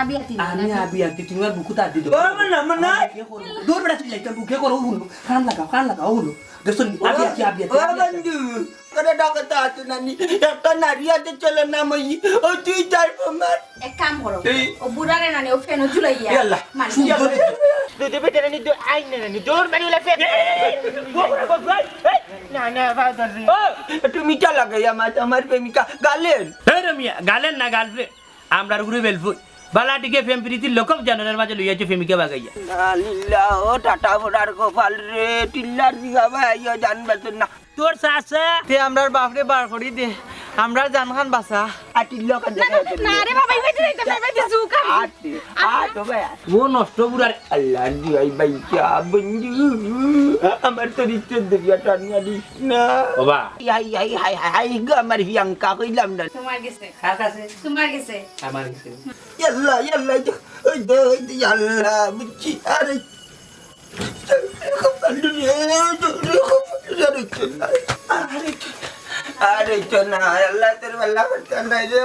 আবি আতি আমি আবি আতি তোমার বুকু তার দিদ না দূর বেড়া চিল্লাই তুমি বুকে করো হুনো কান লাগাও হুনো দেখছো আবি আতি ও বন্ধু করে ডাকতে আসো নানি একটা নারী আছে চলে না মই ও তুই তার মার এক কাম করো ও বুড়ারে নানি ও ফেনো ঝুলাইয়া ইয়াল্লা মানে দুধে পেটে নানি দু আই নানি জোর মারি উলা ফেট না না ফাদার তুমি টা লাগাই আমার প্রেমিকা গালেন হে রমিয়া গালেন না গালফে আমরার গুরু বেলফু বালাটিকে ফেম প্রীতি লোকম জানার মাঝে লইয়াছে ফেমিকা বাগাইয়া আলিল্লাহ ও টাটা বড়ার কপাল রে টিল্লার দিগা ভাই জানবে তো না তোর সাসা তে আমরার বাপরে বার করি দে আমরা জানখান বাসা আটিল্লা কান দেখা না রে বাবা ইবে দিতে পারবে দিছু কাম আটো ভাই ও নষ্ট বুড়ার আল্লাহ দিয়াই ভাই क्या বন্ধু আমার তো ইজ্জত দিয়া টানিয়া দিস না বাবা হাই গো আমার হিয়াঙ্কা কইলাম না তোমার গেছে কার কাছে তোমার গেছে আমার কাছে ইয়াল্লা ওই দে ইয়াল্লা বুঝছি আরে আরে তো না আল্লাহ তোর আল্লাহ করতে নাই রে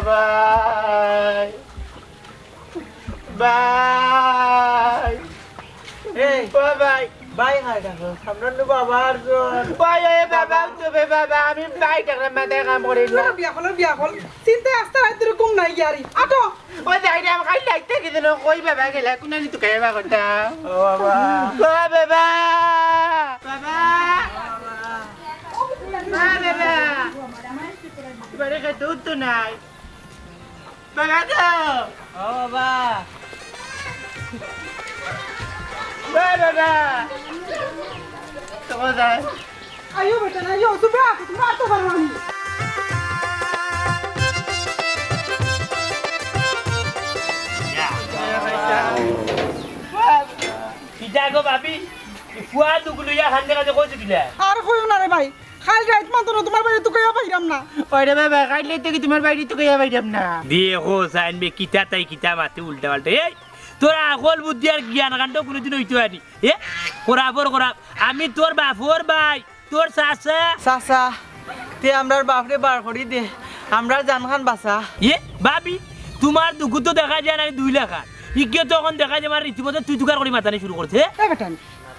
বাই বাই এই বাই বাই হাই দেখো আমরা নো বাবার জন বাই এ বাবা তো বাবা আমি বাই টাকা মাথা কাম করি না বিয়া হল চিন্তা আসতে রাত এরকম নাই ইয়ারি আটো ওই যাইরা আমি খাই লাগতে কি দিন কই বাবা গেলা কোন নি তো কাইবা কথা ও বাবা বাবা বাবা বাবা বাড়ি কে দুধ তো নাই বাবা তো ও বাবা বাবা তো যাই আয়ো বেটা না আয়ো তুমি আটো তুমি আটো পারো আমি কিটা গো ভাবি ফুয়া দুগুলো ইয়া খান দেখা কইছে কিলা আর কইও না রে ভাই খাল রাত মাত্র তোমার বাড়ি তো কইয়া পাইরাম না ওরে বাবা খাইলে তো কি তোমার বাড়ি তো কইয়া বাইরাম না দেখো সাইনবে কিটা তাই কিটা মাতে উল্টা পাল্টা এই তোরা আকল বুদ্ধি আর জ্ঞান কাণ্ড কোনোদিন হইতো আনি এ খরাবর খরাব আমি তোর বাপর ভাই তোর চাচা চাচা তে আমরার বাপরে বার করি দে আমরা জানখান বাসা এ ভাবি তোমার দুঃখ তো দেখা যায় না 2 লাখ ইকে তখন দেখা যায় আমার রীতিমতো তুই তুকার করে মাতানি শুরু করছে এ বেটা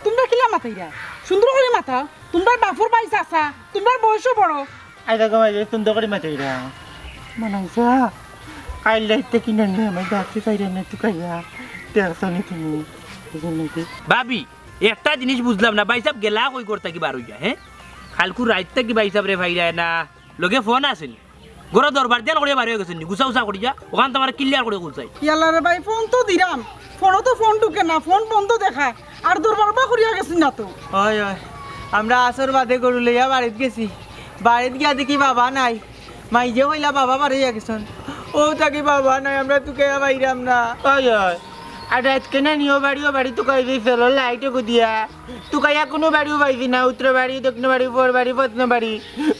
তোমরা কিলা মাতাইরা সুন্দর করে মাথা তোমরা বাপুর ভাই চাচা তোমার বয়সও বড় আই দেখো ভাই সুন্দর করে মাতাইরা মানাইছা আই লাইতে কিনা নিয়ে আমি যাচ্ছি চাইরা না তুকাইয়া টেনশনে তুমি ভাবি একটা জিনিস বুঝলাম না ভাই সাহেব গেলা কই করতে কি বার হইয়া হ্যাঁ কালকু রাইতে কি ভাই সাহেব রে ভাই না লগে ফোন আসেন গরো দরবার দেন করে বার হয়ে গেছেন গুছা উছা করি যা ওখান তোমার ক্লিয়ার করে গুছাই ইয়ালা রে ভাই ফোন তো দিলাম ফোনও তো ফোন ঢুকে না ফোন বন্ধ দেখায় আর দরবার বা করিয়া গেছিস না তো হয় হয় আমরা আসর বাদে গরু লইয়া বাড়িত গেছি বাড়িত গিয়া দেখি বাবা নাই মাইজে কইলা বাবা বাড়ি গেছেন ও থাকি বাবা নাই আমরা তোকে বাইরাম না ওই ওই আর রাত কেনা নিও বাড়ি তো কই দিই ফেলো লাইটে কো দিয়া তুই কাইয়া কোনো বাড়িও পাইছি না উত্তর বাড়ি দক্ষিণ বাড়ি পর বাড়ি পশ্চিম বাড়ি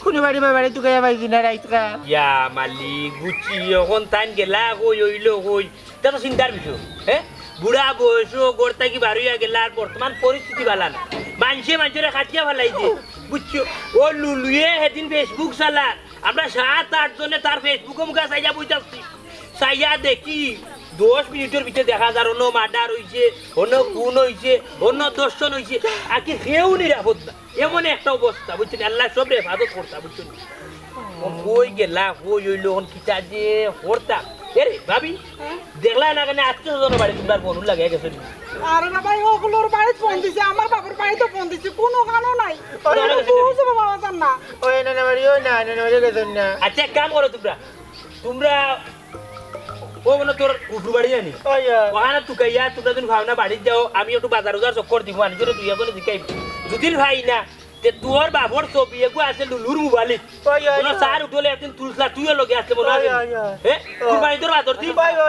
কোনো বাড়ি তুই কাইয়া পাইছি না রাইত কা ইয়া মালিক বুঝছি এখন টাইম গেলা কই হইলো কই তা তো চিন্তার বিষয় হ্যাঁ বুড়া বয়স গড়তা কি বাড়িয়া গেলা আর বর্তমান পরিস্থিতি ভালো না মানুষের খাটিয়া ফেলাই দিয়ে বুঝছো ও লুলুয়ে সেদিন ফেসবুক চালা আমরা 7-8 জনে তার ফেসবুকে মুখে চাইয়া বুঝাচ্ছি চাইয়া দেখি 10 মিনিটের ভিতরে দেখা যায় অন্য মার্ডার হয়েছে অন্য খুন হয়েছে অন্য দর্শন হয়েছে আর কি কেউ নিরাপদ না এমন একটা অবস্থা বুঝছেন আল্লাহ সব হেফাজত করতা বুঝছেন কই গেলা কই হইলো কিতা যে করতা এরে ভাবি দেখলা না কেন আত্মীয় স্বজন বাড়ি তোমার ফোন লাগে গেছে আরে না ভাই ওগুলোর বাড়ি ফোন দিছে আমার বাবার বাড়ি তো ফোন দিছে কোনো গানও নাই বুঝে বাবা জান না ওই না বাড়ি ওই না বাড়ি গেছে না আচ্ছা এক কাম করো তোমরা ও মনে তোর উঠু বাড়ি জানি ওখানে তুকাইয়া তোমরা যদি ভাবনা বাড়ি যাও আমি একটু বাজার চক্কর দিব আনি তোর দুই এখন জিকাই যদি ভাই না তে তোর বাবর ছবি এগু আছে লুলুর মোবাইলে সার উঠলে একদিন তুলসলা তুইও লগে আসলে মনে হয় হ্যাঁ কুরবানি তোর বাদর দি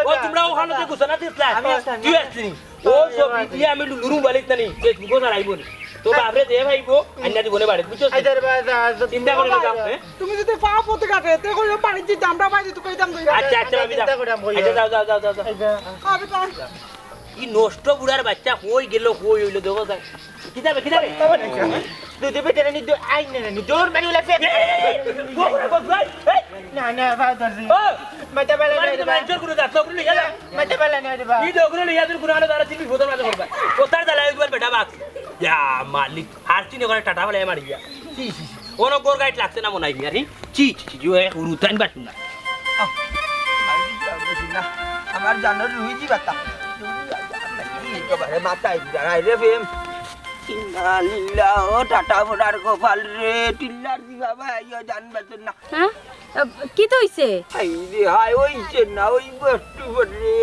ও তোমরা ওখানে গুছানা দিছলা তুই আসলি ও সব দিয়ে আমি লুলুরু বালিত নানি ফেসবুকও চালাইব নি তো বাপরে দে ভাইব আন্না দিবনে বাড়ি বুঝছো চিন্তা করে না তুমি যদি পা পথে কাটে তে কই বাড়ি যে আমরা বাইরে তো কইতাম কই আচ্ছা আচ্ছা আমি যাও যাও যাও যাও আমি কোন ই নষ্ট বুড়ার বাচ্চা কই গেল কই হইলো দেখো যাই কিতাবে তুই দেবে তেরে নি আই না নি জোর মারি উলা ফেক না না ফাদার জি মাথা বেলা না রে ভাই জোর করে দাও তো করে যা মাথা বেলা না রে ভাই ই দোগরে লিয়া তোর গুনাহ দ্বারা চিনি ভোতর মাঝে করবা ওতার দালাই একবার বেটা বাক ইয়া মালিক আর চিনি করে টাটা বলে মারি গিয়া সি সি ওনো গোর গাইট লাগছে না মনে হয় আরে চি চি জো এ উরুতান বাসু না আমার জানার রুইজি বাতা একেবারে মাথায় দাঁড়াই রে ফেম ইন্নালিল্লাহ ও টাটা বড়ার গোপাল রে টিল্লার দি বাবা আইও জানবাছেন না হ্যাঁ কি তো হইছে হাই রে হাই ওইছে না ওই বস্তু রে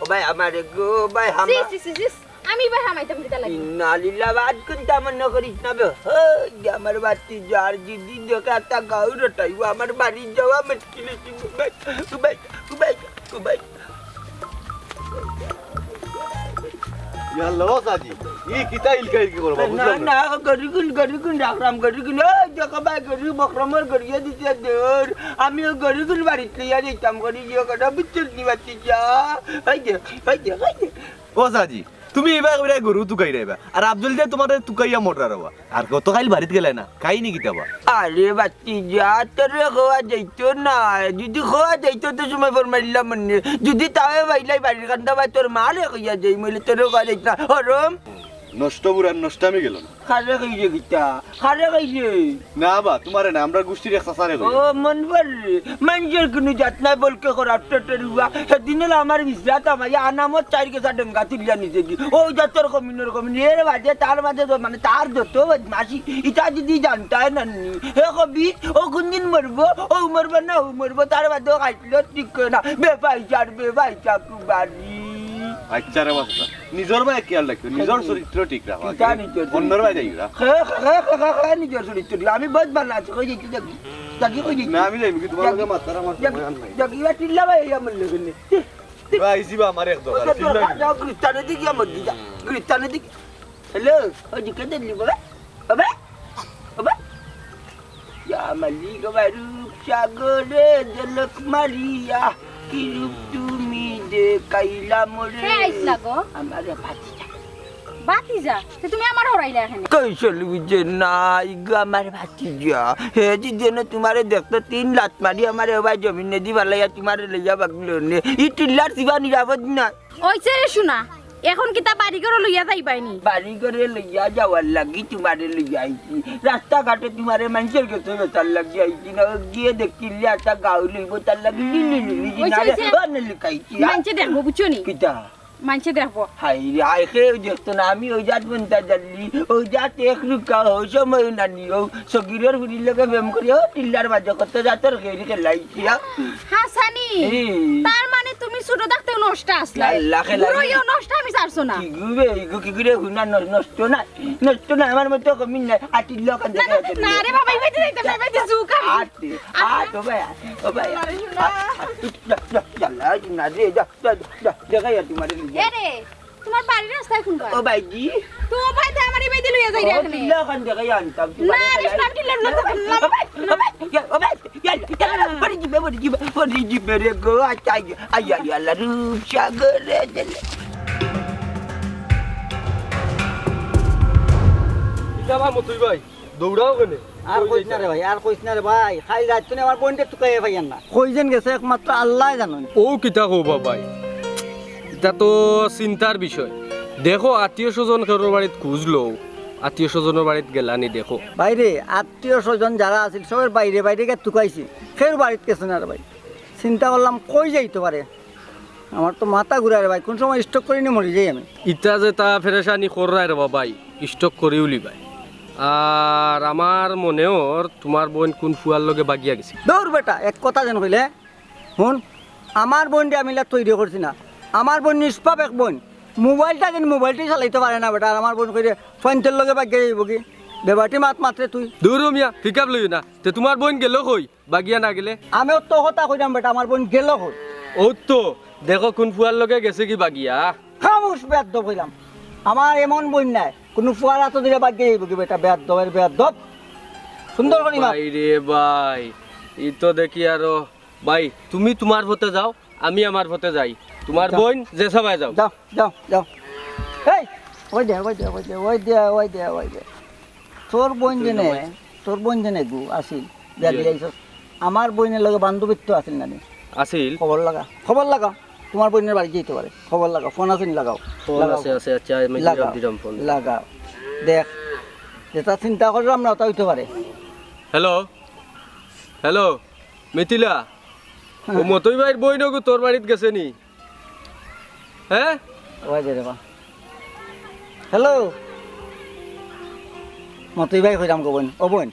ও ভাই আমারে গো ভাই সি আমার সি সি সি আমি ভাই হামাইতাম দিতা লাগি ইন্নালিল্লাহ বাদ কোনটা মন করিস না বে হই আমার বাতি যার জিদি দেখা তা গাউরটাই আমার বাড়ি যাওয়া মুশকিল ভাই ভাই ভাই ইয়াল্লাহ সাজি ই কিতা ইলকাই কি করবা না বুঝলাম না গরিগুন রাখরাম গরিগুন ওই দেখো ভাই গরি বকরমর গরিয়ে দিতে দূর আমি ও গরিগুন বাড়িতে ইয়া দিতাম গরি যে কথা বুঝছিস নি বাচ্চি যা এই যে ও সাজি তুমি এবার কইরা গরু তুকাই রাইবা আর আব্দুল দে তোমারে তুকাইয়া মোটরা রাবা আর কত খাইল বাড়িত গেলে না খাই নি কিতাবা আরে বাচ্চি যা তোরে খাওয়া যাইতো না যদি খাওয়া যাইতো তো সময় ফরমাইলাম মনে যদি তাও বাইলাই বাড়ির কান্দা ভাই তোর মারে কইয়া যাই মইলে তোরে খাওয়া যাইতো না হরম নষ্ট বুড়ার নষ্টামি গেল না খারে কইছে গিতা খারে কইছে না বা তোমারে না আমরা গোষ্ঠীর এক সাসারে ও মন বল মঞ্জর কোনো জাত নাই বলকে করাপ্ট টরিবা সেদিন আমার বিশ্রাত আমার আনামত চার কেসা ডঙ্গা তুলিয়া নিছে কি ও যতর কমিনের কমিন এর বাজে তার মাঝে মানে তার যত বদমাশি ইটা যদি জানতাই নানি হে কবি ও কোনদিন মরবো ও মরবো না ও মরবো তার বাদে খাইছিল ঠিক না বেপাইচার কুবারি আচ্ছা রে বাচ্চা নিজর ভাই খেয়াল রাখো নিজর চরিত্র ঠিক রাখো কিতা নিজর অন্যর ভাই যাইরা নিজের চরিত্র আমি বহুত ভালো আছি কই যাইছি জাগি কই যাইছি না আমি যাইব কি তোমার লগে মাতার আমার সময় নাই জাগিবা টিল্লা ভাই আমার লগে নে ভাই জিবা আমার এক দরকার চিল্লাই গ্রিস্তানে দিকে আমার দিদা গ্রিস্তানে দিকে হ্যালো ওই দিকে দিলি বাবা বাবা বাবা ইয়া মালিক রূপ সাগরে জলক মারিয়া কি রূপ তুমি দেখাইলা মোরে হে আইছলা গো আমার ভাতিজা বাতিজা তে তুমি আমার হরাইলা এখানে কৈশল বুঝে নাই গো আমার ভাতিজা হে যেন তোমারে দেখতো 3 লাত মারি আমার ভাই জমিনে দি ভালাইয়া তোমারে লইয়া বাগলো নে ই টিল্লার সিবা নিরাপদ না ওইছে রে শোনা এখন কি তা বাড়ি করে লইয়া যাই পাইনি বাড়ি করে লইয়া যাওয়ার লাগি তোমারে লইয়া আইছি রাস্তাঘাটে তোমারে মানুষের কাছে বেতার লাগি আইছি না গিয়ে দেখিলে একটা গাও লইব তার লাগি লিলি লিখাইছি মানছে দেখবো বুঝছো নি কিতা মানছে দেখবো হাই রে হাই খেয়ে দেখতো না আমি ওই জাত বনতা জানলি ওই জাত এক রুকা ওই সময় নানি ও সগিরের হুড়ির লগে ব্যায়াম করি ও টিল্লার বাজে কত জাতের খেয়ে খেলাইছি হাসানি তার মানে তুমি ছোট থাকতে নষ্ট আসলা আল্লাহ খেলা পুরো নষ্ট আমি ছাড়ছো না কি গুবে ইগো কি করে হুনা নষ্ট না আমার মতো কমি না আটি লোক না রে বাবা ইবেতে যাইতাম না ইবেতে জুকা আটি ও ভাই চল না রে যা জায়গা তোমারে এ রে তোমার বাড়ির রাস্তায় কোন ও ভাইজি তো ভাই তে আমার ইবেতে লইয়া যাই রে এখানে লোকান জায়গা আনতাম না রে স্টার্ট দিলে না পরি জিবে রে গো আচ্ছা আইয়া আল্লাহ রূপ সাগরে জলে যাবা মতুই ভাই দৌড়াও কেনে আর কইছ না রে ভাই খাই রাত তুমি আমার বোনকে টুকাই ভাইয়ান না কইছেন গেছে একমাত্র আল্লাহ জানেন ও কিতা কবা ভাই এটা তো চিন্তার বিষয় দেখো আত্মীয় স্বজন কারোর বাড়িত খুঁজলো আত্মীয় স্বজনের বাড়িত গেলানি দেখো বাইরে আত্মীয় স্বজন যারা আছিল সবের বাইরে বাইরে গিয়ে টুকাইছি ফের বাড়িতে গেছে না রে ভাই চিন্তা করলাম কই যাইতে পারে আমার তো মাথা ঘুরায় ভাই কোন সময় স্টক করে নিয়ে মরি যাই আমি ইটা যে তা ফেরেশানি কররাই রে ভাই স্টক করে উলিবাই আর আমার মনেও তোমার বোন কোন ফুয়ার লগে বাগিয়া গেছে দৌড় বেটা এক কথা যেন কইলে শুন আমার বোনটা আমি তৈরি করছি না আমার বোন নিষ্পাপ এক বোন মোবাইলটা যেন মোবাইলটাই চালাইতে পারে না বেটা আর আমার বোন কইরে ফোনটার লগে বাগিয়া যাইব কি বেবাটি মাত্রে তুই দূর মিয়া পিক আপ লই না তে তোমার বোন গেল কই বাগিয়া না গেলে আমিও তো কথা কইলাম বেটা আমার বোন গেল কই ও তো দেখো কোন ফুয়ার লগে গেছে কি বাগিয়া খামু মানুষ বেয়াদ্দব হইলাম আমার এমন বই নাই কোনো ফুয়ারা তো দিলে বাদ দিয়ে কি বেটা বেয়াদ্দবের বেয়াদ্দব সুন্দর করে মাপ। ভাই রে ভাই ই তো দেখি আরো ভাই তুমি তোমার পথে যাও আমি আমার পথে যাই তোমার যাও। বোন যে সবাই যাও যাও যাও যাও এই ওই দে ওই দে ওই দে ওই দে ওই দে ওই দে তোর বোন জেনে গু আসিল বিয়া জি। দিলাইছ আমার বোনের লগে বান্ধবীত্ব আছিল না আসিল খবর লাগা তোমার বোনের বাড়ি যেতে পারে খবর লাগাও ফোন আছে নি লাগাও ফোন লাগাও। আছে আছে আচ্ছা আমি লাগাও দিলাম ফোন লাগাও দেখ যেটা চিন্তা করলাম না ওটা হইতে পারে হ্যালো হ্যালো মিথিলা ও মতই ভাইয়ের বই নগু তোর বাড়িতে গেছে নি হ্যাঁ ওই দে রে বা হ্যালো মতই ভাই কইরাম গো বোন ও বোন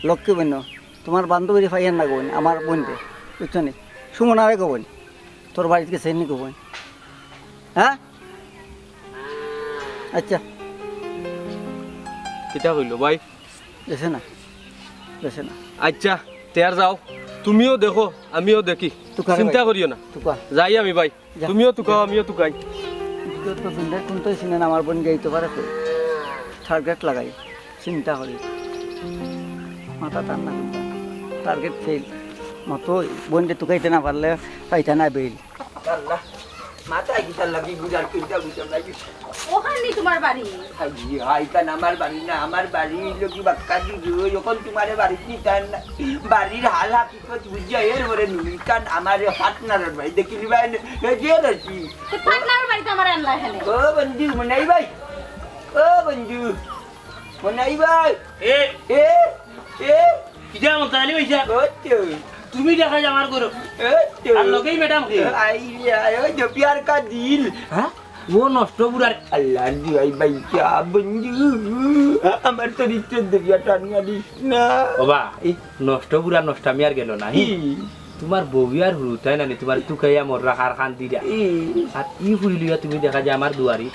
লক্ষ্মী বোন তোমার বান্ধবী ফাইয়ান না গো বোন আমার বোনকে বুঝছো নি সুমনারে গো বোন তোর বাড়িতে গেছে নি গো বোন হ্যাঁ আচ্ছা কিটা কইলো ভাই গেছে না আচ্ছা তেয়ার যাও তুমিও দেখো আমিও দেখি তুকারে চিন্তা ভাই। করিও না তুকা যাই আমি ভাই যা। তুমিও তুকাও আমিও তুকাই তোর তো বিন্দার কোন তো চিনেন আমার বোন যাইতে পারে কই টার্গেট লাগাই চিন্তা করি মাথা টান না টার্গেট ফেল মতো বোনকে তুকাইতে না পারলে পাইতা না বেল আল্লাহ মাথায় কি তার লাগি গুজার কিনতে বুঝতে লাগি ওখানে তোমার বাড়ি হাই কান আমার বাড়ি না আমার বাড়ি লোকি বাক্কা দিও যখন তোমার বাড়ি কি তার বাড়ির হাল হাকিকত বুঝিয়া এর পরে নুলি কান আমার পার্টনারের বাড়ি দেখিলি ভাই যে রছি তো পাটনার বাড়িতে আমার আনলা এখানে ও বন্ধু মনাই ভাই ও বন্ধু মনাই ভাই এ এ এ কিটা মন তালি হইছা ওতো তুমি দেখা যায় আমার গরু ওতো আর লগেই ম্যাডাম কি আই जो प्यार का दिल হ্যাঁ ও নষ্ট বুড়ার अल्लाह जी आई भाई क्या बंजू আমার তো ইচ্ছে দেখিয়া টানিয়া দিস না বাবা এই নষ্ট বুড়া নষ্ট আমি আর গেল না তোমার বউই আর হুরু তাই না তোমার তুকাইয়া মোর রাখার খান দিরা আর ই ফুরি লিয়া তুমি দেখা যায় আমার দুয়ারি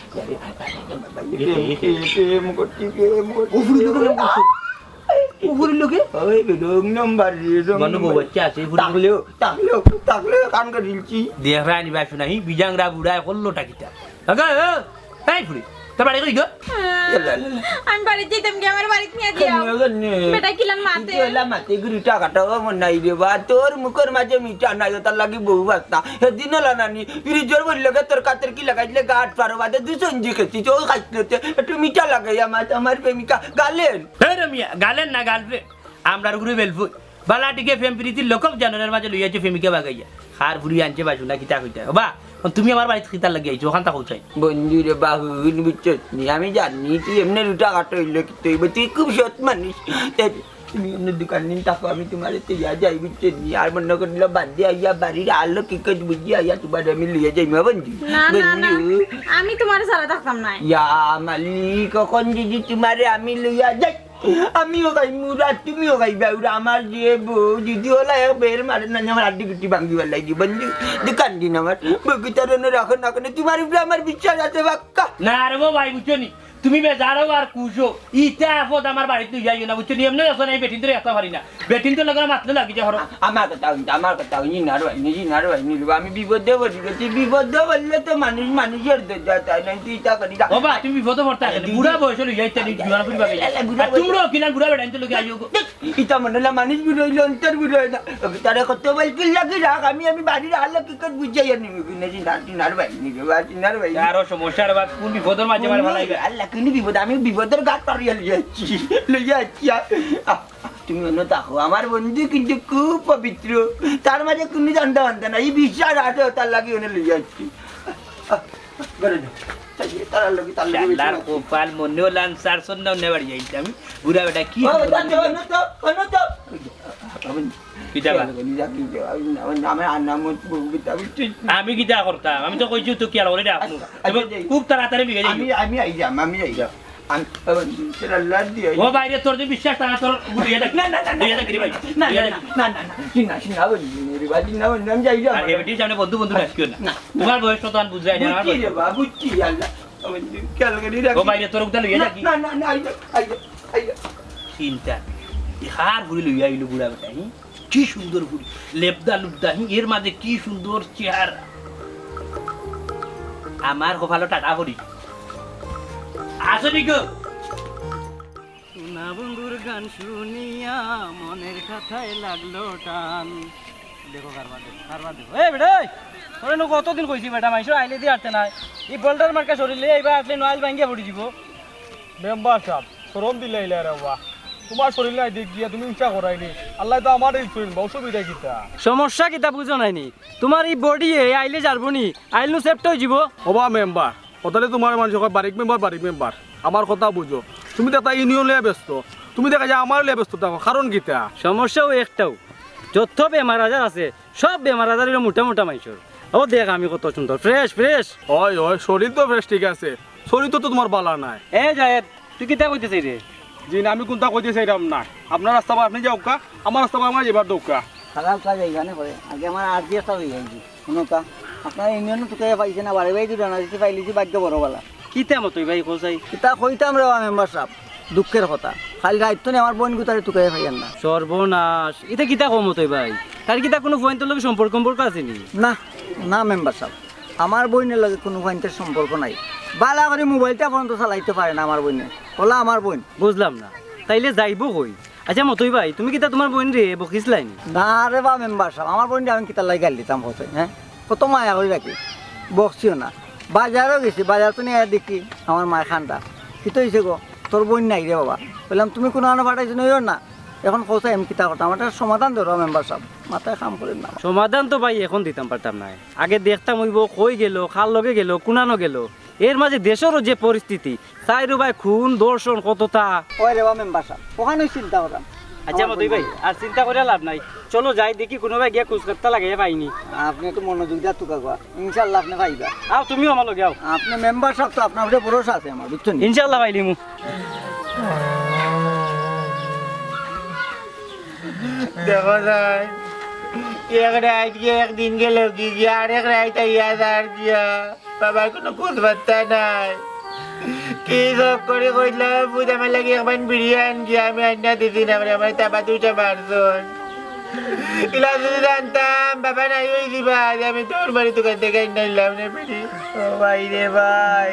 প্রেম করছি প্রেম করছি উফুরি লোকে ওই রং নাম্বার মনে বউ বাচ্চা আছে ফুরি তাকলেও কান করে দিলছি দেখ রানি বাই শুনাই বিজাংরা বুড়ায় করলোটা কিটা কাকা এই ফুরি তোর বাড়ি কই গো আমি বাড়ি যেতাম কি আমার বাড়িতে নিয়ে যাও বেটা কিলান মাতে মাতে গুরি টাকাটা মন নাই রে বা তোর মুখের মাঝে মিঠা নাই তার লাগি বহু বাস্তা সেদিন নানি ফ্রিজর বললে তোর কাতের কি লাগাইলে গাঠ পারো বাদে দুই সঞ্জি খেছি তো খাইতে একটু মিঠা লাগাই আমার প্রেমিকা গালেন হে রমিয়া গালেন না গালবে আমরার গুরু বেলফু বালাটিকে ফেম প্রীতির লোকক জানানোর মাঝে লইয়াছে ফেমিকা বাগাইয়া খার ফুরি আনছে বাসু না কিতা কইতা বাবা তুমি আমার বাড়িতে কিতা লাগি আইছো ওখান তা কইছাই বন্ধু রে বাহুন বুঝছিস আমি জানি তুই এমনি দুটা কাটা হইলে তুই খুব সৎ মানুষ তুমি অন্য দোকান নিন থাকো আমি তোমার ইয়া যাই বুঝছিস আর মনে করলে বাদ দিয়ে আইয়া বাড়ির আলো কি কাজ বুঝিয়া আইয়া তোমার আমি লিয়ে যাই বন্ধু না না না আমি তোমার সারা থাকতাম না ইয়া মালিক কখন যদি তোমারে আমি লইয়া যাই আমিও গাই মুরা তুমিও গাই বাউরা আমার যে বউ যদি হলা এক বের মারে না আমার আড্ডি গুটি ভাঙ্গিবার লাগি বন্ধু দোকান দিন আমার বগিটার রাখো না কেন তোমার উপরে আমার বিশ্বাস আছে বাক্কা না রে গো ভাই বুঝছো নি তুমি বেজারো আর কুশো ইটা আপদ আমার বাড়িতে যাইও না বুঝছো নি এমনি আসো না এই বেটিন তো একটা পারি না বেটিন তো লাগা মাতলে লাগি যা হরো আমার কথা নি না রে আমি বিপদে পড়ি গেছি বিপদে বললে তো মানুষের তাই না তুই তা করি ও বা তুমি বিপদে পড়তা গেলে বুড়া বয়স হলো যাইতে নি জীবন ফুরি বাগে আর তোমরা কিনা বুড়া বেটাইন তো লাগি আইও গো ইটা মনে হলো মানুষ বুড়াইলে অন্তর বুড়াই না তারা কত বলকি লাগি রাখ আমি বাড়ির আলো কি করে বুঝাই আনি নার ভাই আরো সমস্যার বাদ কোন বিপদের মাঝে মার ভালাইবে আল্লাহ কিনি বিপদ আমি বিপদের গাছ পাড়িয়া লইয়া যাচ্ছি তুমি অন্য থাকো আমার বন্ধু কিন্তু খুব পবিত্র তার মাঝে কোনো জানতে পারতে না এই বিশ্বাস আছে তার লাগে ওনে লইয়া যাচ্ছি আল্লাহর গোপাল মনে হলাম সার সন্ধ্যা অন্য বাড়ি যাইতে আমি বুড়া বেটা কি আমি কিটা করতাম আমি তো কইছি তো কি আর অলরেডি আপনি খুব তাড়াতাড়ি বিগে যাই আমি আই যাম ও বাইরে তোর যে বিশ্বাস টানা তোর বুড়িয়ে দেখ না না না ভাই আমি যাই আর এবেটি সামনে বন্ধু বন্ধু ডাকিও না তোমার বয়স তো আন বুঝাই না বুঝছি আল্লাহ ও বাইরে তোর উঠা লইয়া যাকি না চিন্তা হার ঘুরি লইয়া আইলো বুড়া বেটা কি সুন্দর ঘুরি লেপদা লুপদা এর মাঝে কি সুন্দর চেহারা আমার কপালো টাটা করি আসনি গো না বন্ধুর গান শুনিয়া মনের কথায় লাগলো টান দেখো কারবার দেখো এই বেটা তোরে নো কতদিন কইছি বেটা মাইছো আইলে দি আরতে নাই এই বল্ডার মার্কা শরীরে এইবার আসলে নয়াল ভাঙ্গিয়া পড়ি দিব মেম্বার সাহেব শরম দিলে আইলে রে বাবা তোমার শরীর নাই দেখ গিয়া তুমি ইচ্ছা করাইনি আল্লাহ তো আমার এই শরীর অসুবিধা কিতা সমস্যা কিতা বুঝো নাইনি তোমার এই বডি আইলে যারবনি আইলু সেফট হয়ে যাব ওবা মেম্বার ওটালে তোমার মানুষ বারিক মেম্বার আমার কথা বুঝো তুমি তো একটা ইউনিয়ন লিয়ে ব্যস্ত তুমি দেখা যায় আমার লিয়ে ব্যস্ত থাকো কারণ কিতা সমস্যাও একটাও যত বেমার আজার আছে সব বেমার আজার মোটা মোটা মাইসর ও দেখ আমি কত সুন্দর ফ্রেশ ফ্রেশ ওই শরীর তো ফ্রেশ ঠিক আছে শরীর তো তোমার বালা নাই এ জায়েদ তুই কিতা কইতেছিস রে জি না আমি কোনটা কইতে চাইলাম না আপনার রাস্তা আপনি যাও কা আমার রাস্তা আমার এবার দৌকা খারাপ কাজ এইখানে করে আগে আমার আর দিয়ে হয়ে যাইছি শুনো কা আপনার ইউনিয়ন টুকে পাইছে না বাড়ি বাড়ি জানা দিতে পাইলিছি ভাগ্য বড় বালা কিতা মতো ভাই কোসাই কিতা কইতাম রে মেম্বার সাহেব দুঃখের কথা খালি রাইতো না আমার বোন গুতারে টুকে পাইয়ান না সর্বনাশ এটা কিতা কম হতই ভাই তার কিতা কোনো পয়েন্টের লগে সম্পর্ক আছে নি না না মেম্বার সাহেব আমার বোনের লগে কোনো পয়েন্টের সম্পর্ক নাই বালা করে মোবাইলটা পর্যন্ত চালাইতে পারে না আমার বোনে বলা আমার বোন বুঝলাম না তাইলে যাইবো কই আচ্ছা মতই ভাই তুমি কিতা তোমার বোন রে বকিসলাই না রে বা মেম্বার সাহেব আমার বোন আমি কিতা লাই গাল দিতাম কোথায় হ্যাঁ কত মায়া করে রাখি বকছিও না বাজারও গেছি বাজার তো নিয়ে দেখি আমার মায়ের খানটা কি তো হয়েছে গো তোর বোন নাই রে বাবা বললাম তুমি কোনো আনো পাঠাইছো নইও না এখন কোথায় আমি কিতা কথা আমার একটা সমাধান ধরো মেম্বার সাহেব মাথায় কাম করেন না সমাধান তো ভাই এখন দিতাম পারতাম না আগে দেখতাম হইব কই গেল খাল লগে গেল কুনানো গেল এর মাঝে দেশেরও যে পরিস্থিতি চাইরু ভাই খুন দর্শন কতটা ওই রে বা মেম্বার সাহেব ওখানে চিন্তা করতাম আচ্ছা মতই ভাই আর চিন্তা করে লাভ নাই চলো যাই দেখি কোনো ভাই গিয়া খুঁজকাত্তা লাগাইয়া পাইনি আপনি একটু মনোযোগ দিয়া তুকা কোয়া ইনশাআল্লাহ আপনি পাইবা আও তুমিও আমার লগে আও আপনি মেম্বার সাহেব তো আপনার উপরে ভরসা আছে আমার বুঝছেন ইনশাআল্লাহ পাইলিমু দেখো যাই এক রাত গিয়ে একদিন গেল কি গিয়া আরেক রাত আইয়া আর গিয়া বাবার কোনো খোঁজ বার্তা নাই কি সব করে কইলাম বুঝ আমার লাগে একবার বিরিয়ানি গিয়া আমি আন্না দিদি না আমার চাপা দুইটা মারজন ইলা যদি জানতাম বাবা নাই ওই দিবা আমি তোর বাড়ি দোকান থেকে আইনাইলাম না বিড়ি ও ভাই রে ভাই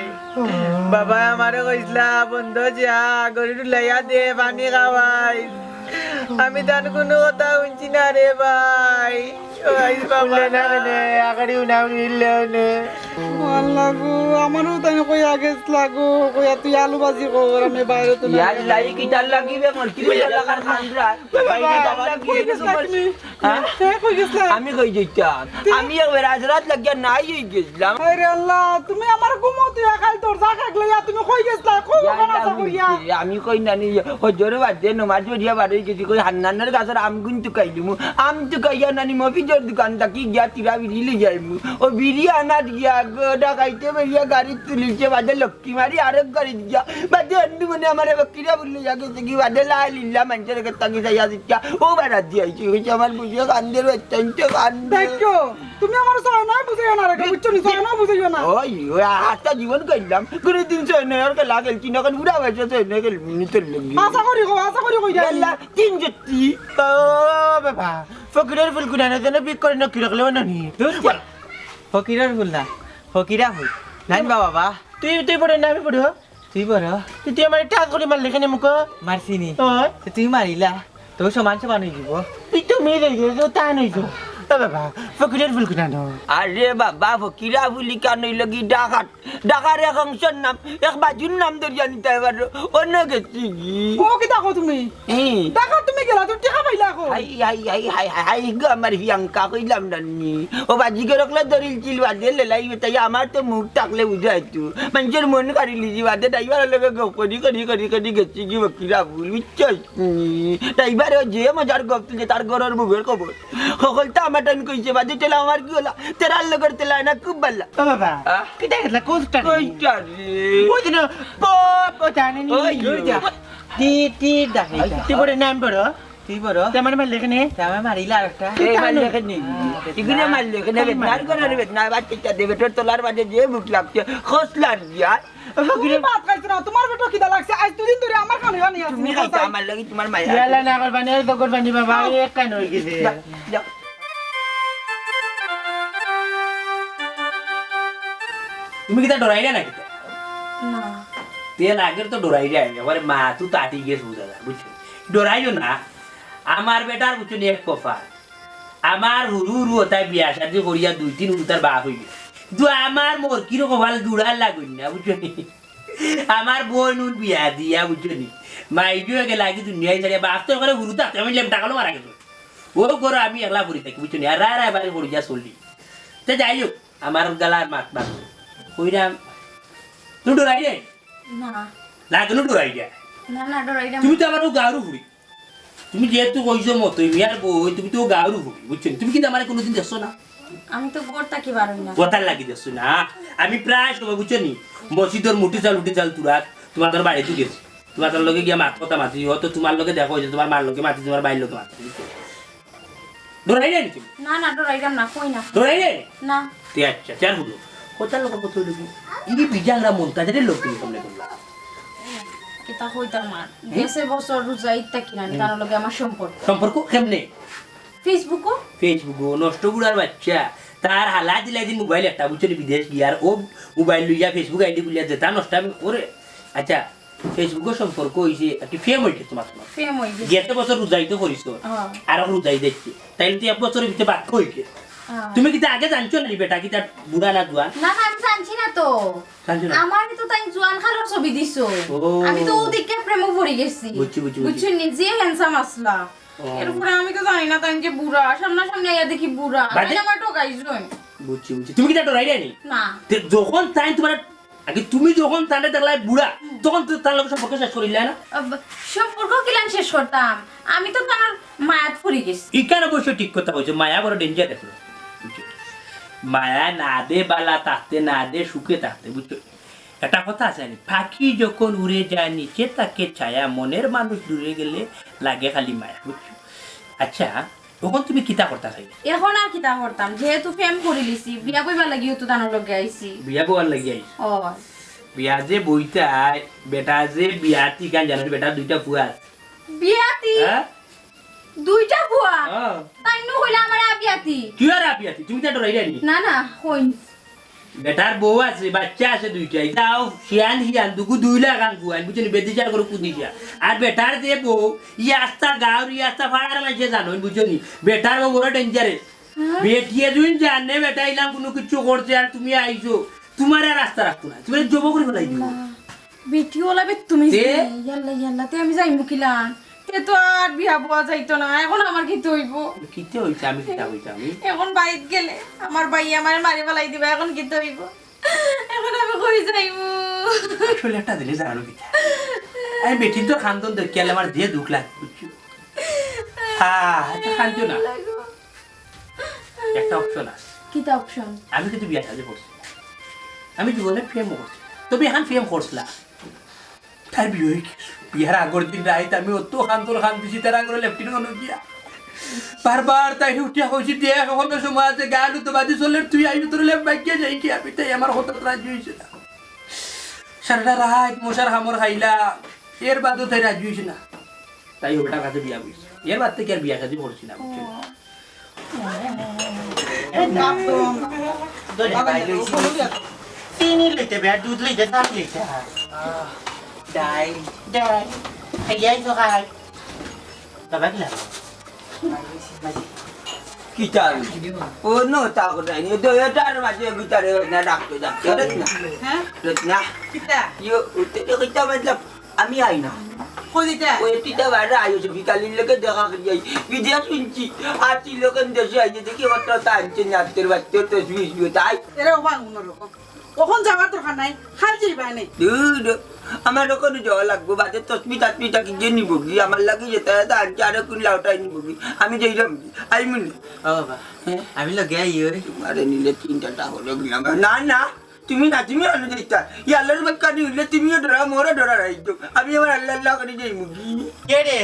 বাবা আমারে কইসলা বন্ধ যা গরিব লাইয়া দে পানি খাওয়াই আমি তার কোনো কথা শুনছি না রে ভাই আল্লাহ গো আমারও তাই কই আগে লাগো কইয়া তুই আলু ভাজি কর আমি বাইরে তো ইয়ার লাই কি তার লাগিবে মোর কি লাগার খান্দ্রা বাইরে যাবার কি কই গেছলা আমি কই যাইতাম আমি একবার আজ রাত লাগিয়া নাই হই গেছিলাম আরে আল্লাহ তুমি আমার ঘুমোতে একাই তোর জায়গা গেলা তুমি কই গেছলা কই কোনা করিয়া আমি কই নানি হজরে বাদে নমাজ পড়িয়া বাড়ি গেছি কই হান্নানের গাছের আম গুন তুকাইলিমু আম তুকাইয়া নানি মফিজর দোকানটা কি গিয়া তিরা বিড়ি যাইমু ও বিড়ি আনা দিয়া গোডা খাইতে বেরিয়া গাড়ি তুলিছে বাদে লক্ষ্মী মারি আরেক গাড়ি দিয়া বাদে অন্য মনে আমার বকিরা বললে যাকে কি বাদে লাইলিল্লা মানুষের তাকে যাইয়া দিচ্ছা ও বেড়া দিয়েছি হইছে আমার বুঝিয়ে কান্দের অত্যন্ত কান্দ দেখো তুমি আমার সয় না বুঝাইও না রে বুঝছো নি সয় না বুঝাইও না ওই হাতটা জীবন করলাম কোনো দিন সয় নয় আর লাগেল কি না কোন বুড়া হয়েছে সয় নয় গেল মিনিটের লাগি আশা করি কই যাই আল্লাহ তিন জত্তি ও বাবা ফকিরের ফুল কুনানো যেন বিক করে নকি রাখলেও নানি ফকিরের ফুল না ফকিরা ফুল নাইন বাবা তুই পড়ে না আমি পড়ো তুই পড়ো তুই আমার টাচ করে মারলে কেন মুখ মারছিনি তুই মারিলা তো সমান সমান হয়ে যাব তুই তো মেয়ে গেছো তা নইছো বাবা ফকিরের ফুল কুনানো আরে বাবা ফকিরা বুলি কান লাগি ডাকাত ডাকার এক অংশের নাম এক বাজুর নাম ধরিয়া নিতে এবার অন্য গেছি ও কি দেখো তুমি দেখো তুমি গেলা তুমি টিকা পাইলা কো হাই গো আমার হিয়াঙ্কা কইলাম নানি ও বাজিকে রাখলে ধরিল চিল বাদে লেলাই তাই আমার তো মুখ টাকলে বুঝাইতো মানুষের মন কারিলি জি বাদে ড্রাইভার লগে করি গেছি কি ফকিরা ভুল বুঝছস ড্রাইভার যে মজার গপ তুলছে তার ঘরের মুখের খবর সকলটা আমার টাইম কইছে বাদে তেলা আমার কি হলা তেরার লগের তেলা না খুব ভালো বাবা কি দেখলা কোস্টা কইটা রে ওই দিন পপ জানি নি টি ডাকে তুই পড়ে নাম পড়ো তুই পড়ো তেমন মারলে কেন তেমন মারিলা আরেকটা এই মারলে কেন ইগনে মারলে কেন বেদনার করে বেদনা বাচ্চা দেবে তোর তোলার বাদে যে মুখ লাগছে খসলার দিয়া তুমি বাত করছ না তোমার বেটা কিদা লাগছে আজ দুদিন ধরে আমার কানে বানি আছে তুমি খাইতা আমার লাগি তোমার মায়া ইয়ালা না করবানি আর তো করবানি বাবা এক কান হই গেছে তুমি কিতা ডরাইলা না কিতা না তেল আগের তো ডরাইলা এবারে মা তুই তাটি গেছ বুঝা বুঝছো ডরাইও না আমার বেটার বুঝছো নি এক কফা আমার হুরু হুরু তাই বিয়া শাদি করিয়া 2-3 উতার বাপ হইবে কিন্তু আমার মোর কিরকম ভালো জুড়ার লাগুন না বুঝছো নি আমার বোন বিয়া দিয়া বুঝছো নি মাইজুয়ে গেলে আগে দুনিয়ায় দাঁড়িয়ে বাপ তো করে হুরু থাকতে আমি টাকালো মারা গেল ও করো আমি একলা পড়ি থাকি বুঝছো নি আর রায় বাড়ি পড়ি যা চললি তো যাই হোক আমার গালার মাত মাত কইরাম তুই ডরাই রে না লাগানো ডরাই যায় না না ডরাইলাম তুমি তো আমার গাঁরু ফুড়ি তুমি যেহেতু কইছো মতো মিয়ার বই তুমি তো গাঁরু ফুড়ি বুঝছো তুমি কিন্তু আমার কোনোদিন দেখছো না আমি তো গোড় কি বারই না কথার লাগি দেখছো না আমি প্রায় সময় বুঝছো নি মসজিদের মুঠি চাল তুরাত তোমাদের বাড়িতে গেছি তোমাদের লগে গিয়া মাত কথা মাতি হতো তোমার লগে দেখো যে তোমার মার লগে মাতি তোমার বাইর লগে মাতি ডরাই রে তুমি না না ডরাইলাম না কই না ডরাই রে না তে আচ্ছা চার হলো কথার লোক কত লবি ইনি বিজাংরা মন্তাজের লোক তুমি সামনে করলা কিতা হইতার মার দেশে বছর রোজা ইত্তা কিনা নি তার লগে আমার সম্পর্ক কেমনে ফেসবুকও ফেসবুক নষ্ট বুড়ার বাচ্চা তার হালা দিলাই দিন মোবাইল একটা বুঝছো বিদেশ গিয়ার ও মোবাইল লইয়া ফেসবুক আইডি খুলিয়া যেতা নষ্ট আমি ওরে আচ্ছা ফেসবুকের সম্পর্ক হয়েছে একটি ফেম হয়েছে তোমার তোমার ফেম হই গেছে গেতে বছর রোজাইতে করিস আর রোজাই দেখছি তাইলে তো 1 বছরের ভিতরে বাক্য হয়েছে তুমি কি আগে জানছো না বেটা কি তার বুড়া না জোয়ান না না আমি জানছি না তো জানছো না আমার তো তাই জোয়ান খালার ছবি দিছো ও। আমি তো ওদিকে প্রেমে পড়ে গেছি বুঝছি, বুঝছি, বুঝছি। বুঝছো নিজে হ্যান্ডসাম আসলা এরপরে আমি তো জানি না তাই যে বুড়া সামনে আইয়া দেখি বুড়া বাদে? আমি আমার টোকাইছই বুঝছি তুমি কি ডরাই নি না যখন তাই তোমার আগে তুমি যখন তান্ডে দেখলাই বুড়া তখন তো তার লোক সম্পর্ক শেষ করিলে না সম্পর্ক কিলাম শেষ করতাম আমি তো তার মায়াত পড়ে গেছি ইকান অবশ্য ঠিক কথা বলছো মায়া বড় ডেঞ্জার আছে মায়া না দে বালা থাকতে না দে সুখে থাকতে বুঝছো একটা কথা আছে পাখি যখন উড়ে যায় নিচে তাকে ছায়া মনের মানুষ দূরে গেলে লাগে খালি মায়া বুঝছো আচ্ছা তখন তুমি কিতা করতা চাই এখন আর কিতা করতাম যেহেতু প্রেম করে লিছি বিয়া কইবার লাগিও তো তানোর লগে আইছি বিয়া বোয়ার লাগি আইস ও বিয়া যে বইতাই বেটা যে বিয়া ঠিকান জানো বেটা 2টা বুয়া আছে বিয়াতি হ্যাঁ 2টা বুয়া হ্যাঁ তাই নু হইলা আমার আবিয়াতি কি আর আপিয়াতি তুমি তো ডরাই নি না না হইন বেটার বউ আছে বাচ্চা আছে 2টাই তাও হিয়ান দুগু 2 লাখ আন বুয়ান বুঝনি বেদিচার করে কুদিছা আর বেটার যে বউ ইয়াস্তা গাঁর ইয়াস্তা ফাড়ার মাঝে জানো বুঝনি বেটার বউ বড় ডেঞ্জারে বেটিয়ে দুইন জানে বেটা ইলাম কোনো কিছু করছে আর তুমি আইছো তোমার আর রাস্তা রাখতো না তুমি জব করে ফেলাই দিও বেটি ওলাবে তুমি তে? ইয়াল্লা তে আমি যাই মুকিলান তে তো আর বিয়া বুয়া যাইতো না এখন আমার কি হইব কিতে হইছে আমি কিতা হইছে আমি এখন বাড়িত গেলে আমার ভাই আমার মারি ফেলাই দিবা এখন কি হইব এখন আমি কই যাইব আসলে একটা দিলে জানো কিতা আমি বেটি তো খান্দন দেখি আমার দিয়ে দুঃখ লাগে বুঝছো হ্যাঁ এটা খান্দো না একটা অপশন আছে কিতা অপশন আমি কিন্তু বিয়া সাজে করছি আমি জীবনে ফেম করছি তবে এখন ফেম করছিলাম তার বিয়ে বিয়ার আগর দিন রাইত আমি অত খান দিছি তার আগর লেফটিন গিয়া বারবার তাই উঠিয়া কইছি দিয়ে এখন সময় আছে গালু তো বাদি চলে তুই আইবি তোর লেফট বাইকে যাই কি আমি তাই আমার হঠাৎ রাজি হয়েছে না সারাটা রাত মশার হামর খাইলা এর বাদও তাই রাজি হয়েছে না তাই ওটার কাছে বিয়া হয়েছে এর বাদ থেকে আর বিয়া সাজি করছি না বুঝছো চিনি লইতে বে দুধ লইতে চাপ লইতে ডাই এই সকাল বাবা কি লাগবে কিতার ও নো তা করে নি দো এটার মাঝে গিটারে না ডাকতে ডাকতে রত্না হ্যাঁ রত্না কিতা ইয়ো উতে কিতা मतलब আমি আই না কই দিতা ওই টিটা বাড়া আইও যে বিকালিন লোকে দেখা করি যাই বিদেশ শুনছি আছি লোকেন দেশে আইছে দেখি কত টানছে নাতের বাচ্চা তো সুইস তাই এরা ওবা অন্যরকম কখন যাওয়ার দরকার নাই খাই যাইবা নাই দুধ আমার ওখানে যাওয়া লাগবো বাদে তসমিটা কি যে নিব কি আমার লাগে যেতে তা আরে কোন লাউটাই নিব কি আমি যাইলাম আই মুন ও বাবা আমি লগে আইও আরে নিলে 3টা টাকা গেলাম না না তুমি না তুমি আনো যাইতা ই আল্লাহর বাক্কা নিলে তুমিও ডরা মোরে ডরা রাইতো আমি আমার আল্লাহ আল্লাহ করে যাই মুগি কে রে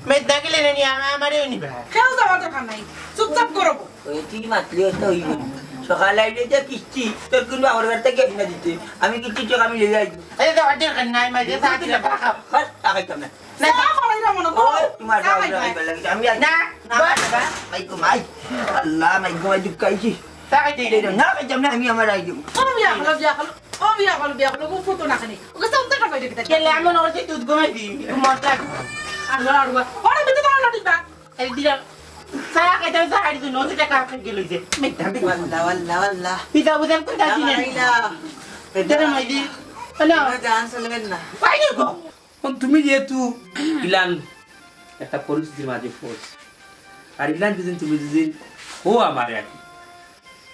মে দাগলে নি আমারে নিবা কেউ যাওয়ার দরকার নাই চুপচাপ করবো ওই তুই মাতলে তো হইব সকালে আইলে যে কিস্তি তোর কোন আমার বাড়িতে কে না দিতে আমি কিস্তি টাকা আমি লই যাই এই তো আদের নাই মাঝে সাথে বাকা বাস টাকা কেমন না পড়াইরা মনে ও করো তোমার যাও যাও আমি আমি না না মাই গো মাই আল্লাহ মাই গো মাই দুকাইছি তাই দেই না খাইতাম না আমি আমার আই দেব ও বিয়া করলো ও ফটো না খানি ওকে সামনে টাকা দিতে কেলে আমি নরতে দুধ ঘুমাইছি মজা আর ওরে বিতে তো না দিবা এই দিলা সারা খাইতে সারা দিন নতে টাকা খাই লইছে মিথ্যা বি wallah পিতা বুঝেন কোন দাসি না এদের মাইদি হ্যালো জান চলবেন না পাইনি গো তুমি যেহেতু ইলান একটা পরিস্থিতির মাঝে ফোর্স আর ইলান যেদিন তুমি যেদিন ও আমার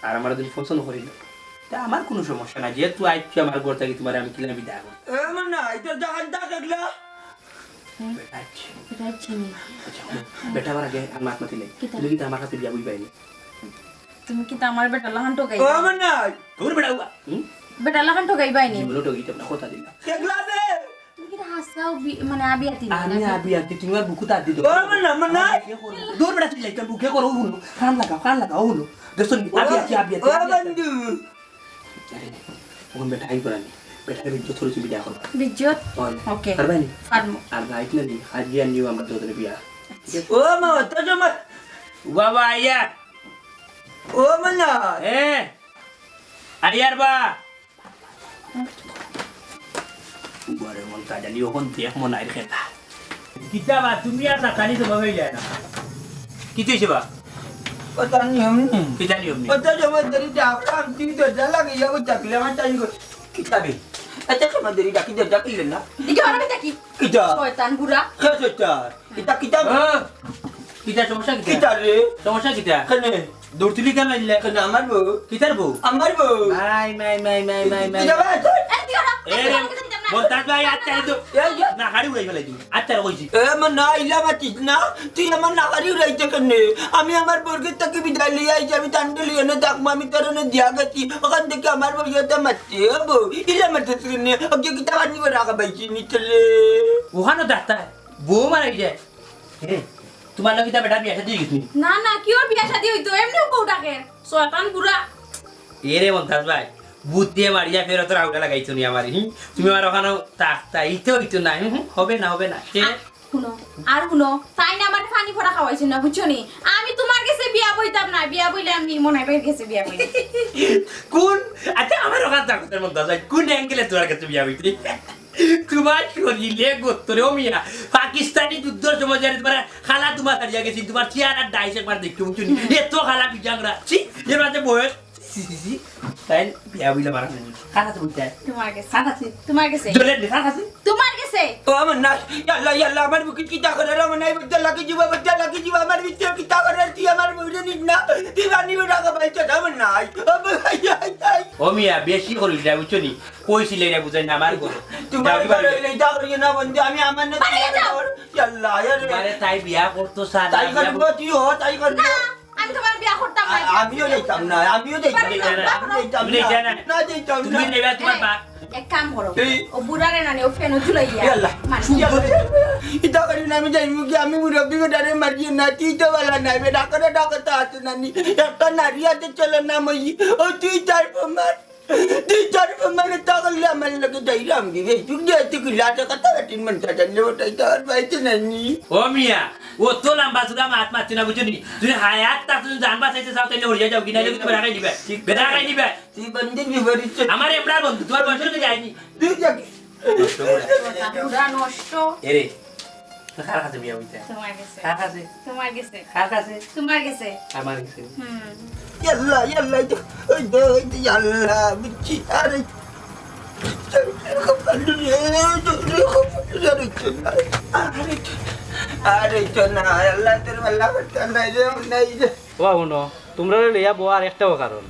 আর আমার যদি পছন্দ করিল তা আমার কোনো সমস্যা নাই যেহেতু আইছি আমার ঘর থেকে তোমার আমি কিলাম বিদায় করব এমন না এটা জাগান দা দেখলা বেটা আমার আগে আমার মাতি নাই তুমি কি আমার কাছে বিয়া বুঝ পাইনি তুমি কি আমার বেটা লাহান ঠকাই এমন না তোর বেটা উবা বেটা লাহান ঠকাই বাইনি জীবনে ঠকিতে না কথা দিলাম দেখলা দে তুমি কি হাসাও মানে আবিয়াতি না আমি আবি আবি তুমি আর বুকুতা দি দো এমন না দূর বেটা তুই লাইকা বুকে করো হুনো কান লাগাও হুনো দেখছো আবি ও বন্ধু ওন বেটা আই করানি বেটা বিদ্যুৎ থরে তুমি বিয়া করবা বিজ্জত ওকে ওকে পারবানি ফার্মো আর লাইট না নি আজ আর নিউ আমরা তোদের বিয়া ও মা তো জমা বাবা আইয়া ও মনা এ আইয়ার বা ঘরে মন কাজা নিও কোন দেখ মন আইর খেতা কিতাবা তুমি আর তাকানি তো ভাবে যায় না কি তুইছে বা কথা নিয়ম নেই কি জানি আপনি ও তো জমা দরি ডাকলাম তুই তো জ্বালা গিয়া ও চাকলে আমার চাই গো কিতাবে আচ্ছা কেমন দরি ডাকি দে ডাকি না দিকে ওরা দেখি কিতা শয়তান বুড়া খেসটা কিতা কিতাব কিতা সমস্যা কিতা কিতা রে সমস্যা কিতা কেনে দৌড় তুলি কেন লাইলে কেনে আমার বউ কিতার বউ আমার বউ মাই কিতা বা এই দিকে ওরা এ রে বলতাস ভাই আচ্ছা তো না হাড়ি উড়াই ফেলাই তুমি আচ্ছা কইছি এমন না ইলা মাতিস না তুই আমার নাগারি উড়াইতে কেনে আমি আমার বর্গের থেকে বিদায় লিয়ে আইছি আমি টান্ডে লিয়ে না দেখবো আমি তোর দিয়া গেছি ওখান থেকে আমার বইয়াতে মারছে বউ ইলা মারতে কেনে ওকে কিতা বানিয়ে রাখা পাইছি নিচলে ওখানে ডাক্তার বউ মারাই যায় হে তোমার লগে তা বেটা বিয়া শাদি গেছি না না কি ওর বিয়া শাদি হইতো এমনিও বউ ডাকে শয়তান বুড়া এ রে বলতাস ভাই বুদ্ধ দিয়ে মারিয়া ফের তোর আউটা লাগাইছো নি আমার তুমি আমার ওখানে তাইতে হইতো না হবে না সে শুনো তাই না আমার পানি ফোড়া খাওয়াইছিল না বুঝছো নি আমি তোমার কাছে বিয়া বইতাম না বিয়া বইলে আমি মনে হয় গেছে বিয়া বই কোন আচ্ছা আমার ওখানে ডাক্তার মধ্যে ভাই কোন অ্যাঙ্গেলে তোর কাছে বিয়া হইতে তোমার শরীরে গোত্তরে মিয়া পাকিস্তানি যুদ্ধ সময় জানি তোমার খালা তোমার হারিয়া গেছি তোমার চেয়ার ডাইস একবার দেখতে বুঝছো নি এত খালা বিজাংরা ছি এর মাঝে বয়স তাই বিয়া বইলে মারা নেই খালা তুমি চাই তোমার কাছে জলে দেখা আছে তোমার কাছে ও আমার না ইয়াল্লা আমার বুকে কিতা করে রে মনে বদ্দা লাগি জীব আমার ভিতরে কিতা করে তুই আমার বুকে নিস না তুই বানিয়ে রাখা পাইছ না আমার নাই ও মিয়া বেশি করিস না বুঝছো নি কইছিলে রে বুঝাই না আমার ঘরে তোমার ঘরে এইটা করিয়ে না বন্ধু আমি আমার না ইয়াল্লা আরে তাই বিয়া করতো সাদা তাই করবো তুই হ তাই করবো আমি তোমার বিয়া করতাম না আমিও যাইতাম না না যাইতাম তুমি নেবে তোমার বাপ এক কাম করো এই। ও বুড়ারে না ও ফেনো ঝুলাইয়া ইয়াল্লা মানে ইটা করি না আমি যাইমু কি আমি মুরব্বী গোটারে মারি না তুই তো বলা নাই বেটা করে ডাকতে আছে নানি একটা নারী হাতে চলে না মই ও তুই চার প্রমাণ তাহলে আমার লোকে যাইলাম দিবে তুই যেতে কি লাটে কথা তিন মন জানলে ওটাই তো আর পাইছে নানি ও মিয়া ও তো লম্বা সুদা মাত মারছে না বুঝছো নি তুই হায়াত তা তুই জানবা চাইতে চাও তাইলে হরিয়া যাও কিনা লোক তুমি রাখাই দিবে বেদা রাখাই দিবে তুই বন্ধের বিপরীত আমার এমরার বন্ধু তোমার বয়সের তো যায়নি তুই যাকে বুড়া নষ্ট এরে কার কাছে বিয়া হইছে তোমার কাছে কার কাছে তোমার কাছে কার কাছে তোমার কাছে আমার কাছে ইয়াল্লা ওই দে ইয়াল্লা বিচি আরে আরে চনা আল্লাহ তোর আল্লাহ নাই রে ও শুনো তোমরা লইয়া বোয়ার একটাও কারণ